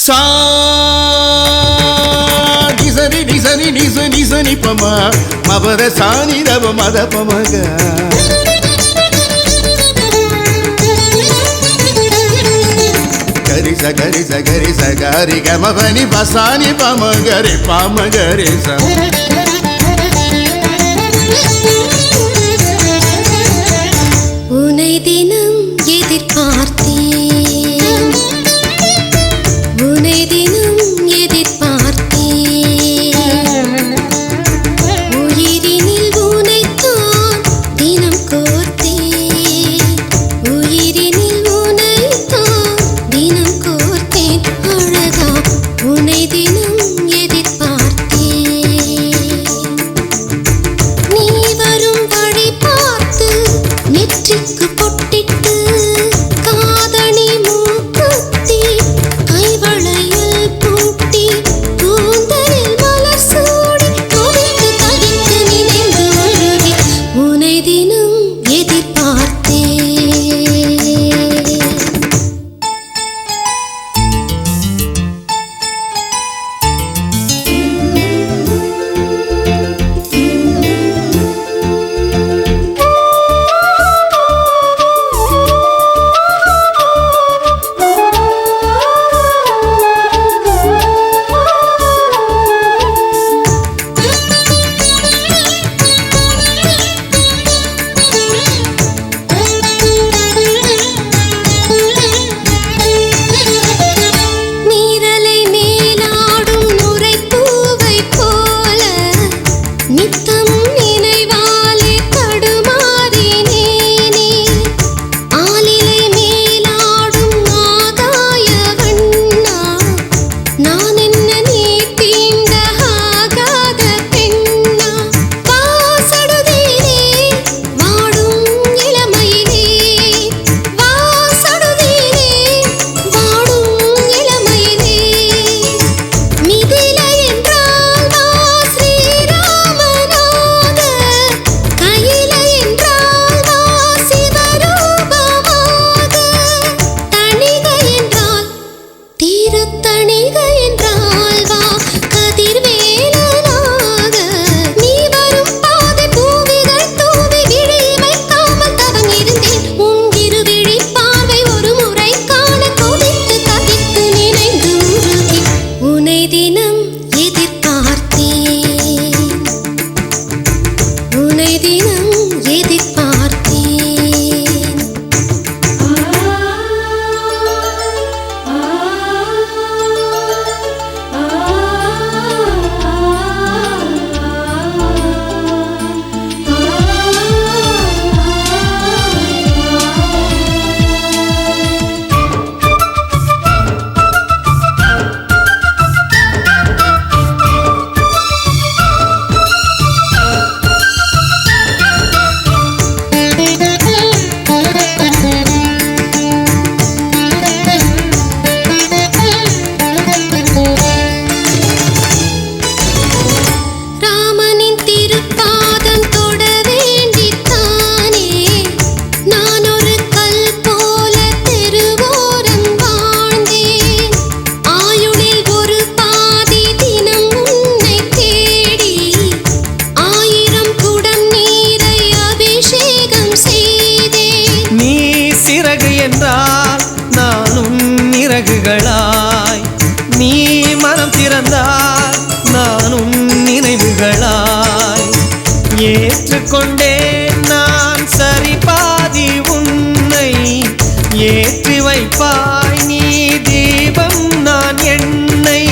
சா நிசனி நிசனி நிச நிசனி பம மபத சானி ரவ மத பமக கரி ச கரி கமபனி பசானி பமகரி பமகரி ச உனை தினம் எதிர்பார்த்தேன், உனை தினம் எதிர்பார்த்தேன், உயிரினில் உனைத்தான் தினம் கோர்த்தேன், உயிரினில் உனைத்தான் தினம் கோர்த்தேன், அழகா உனை தினம் எதிர்பார்த்தேன். நீ வரும் வழி பார்த்து நெற்றிக்கு பொட்டிட்டு காதணி மூக்குத்தி கைவளையில் பூட்டி கூந்தலில் மலர் சூடி கொதித்து தவித்து நினைந்து ஒழுகி உனை தினம் எதிர்பார்த்தேன். நீரலை மேலாடும் நுரைப்பூவை போல நித்தம் நினைவாலே தடுமாறினேனே. ஆலிலை மேலாடும் ஆகாய வண்ணா, நான் என்ன நீ தீண்ட ஆகாத பெண்ணா. வாசடுதீரே வாடும் இளமையிலே, வாசடுதீரே வாடும் இளமையிலே. மிதிலை என்றால் வா ஸ்ரீராமனாக, கையிலை என்றால் வா சிவரூபமாக, தணிகை என்றால் திருத்தணிகை என்றால் வா கதிர்வேலனாக. நீ வரும் பாதை பூவிகள் தூவி விழி வைக்காமல் தவம் இருந்தேன். உன் இருவிழி பார்வை ஒரு முறை காண கொதித்து தவித்து நினைந்து உருகி உனை தினம் எதிர்பார்த்தேன், உனை தினம் எதிர்பார்த்தேன். ராமனின் திருப்பாதம் தொட வேண்டித்தானே நான் ஒரு கல் போல தெருவோரம் வாழ்ந்தேன். ஆயுளில் ஒரு பாதி தினம் உன்னை தேடி 1000 குடம் நீரை அபிஷேகம் செய்தேன். நீ சிறகு என்றால் நானும் இறகுகளாய், நீ மனம் திறந்தால் நானும் நினைவுகளாய். ஏற்றுக்கொண்டேன் நான் சரி பாதி உன்னை, ஏற்றி வைப்பாய் நீ தீபம் நான் எண்ணெய்.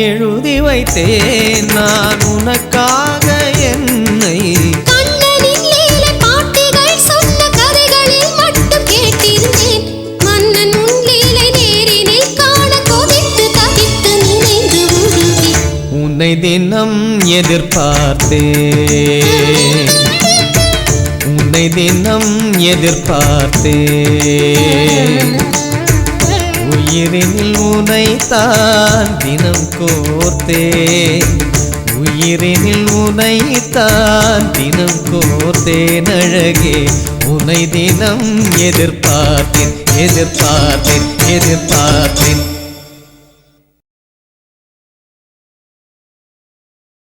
எழுதி வைத்தேன் நான் உனக்காக என்னை. கண்ணனின் லீலை பாட்டிகள் சொன்ன கதைகளில் மட்டும் கேட்டிருந்தேன். மன்னன் உன் லீலை நேரினில் காண கொதித்து தவித்து நினைந்து உருகி உன்னை தினம் எதிர்பார்த்தேன், உன்னை தினம் எதிர்பார்த்தேன். உயிரினில் உனைத்தான் தினம் கோர்த்தேன், உயிரினில் உனைத்தான் தினம் கோர்த்தேன். அழகே உன்னை தினம் எதிர்பார்த்தேன் எதிர்பார்த்தேன் எதிர்பார்த்தேன்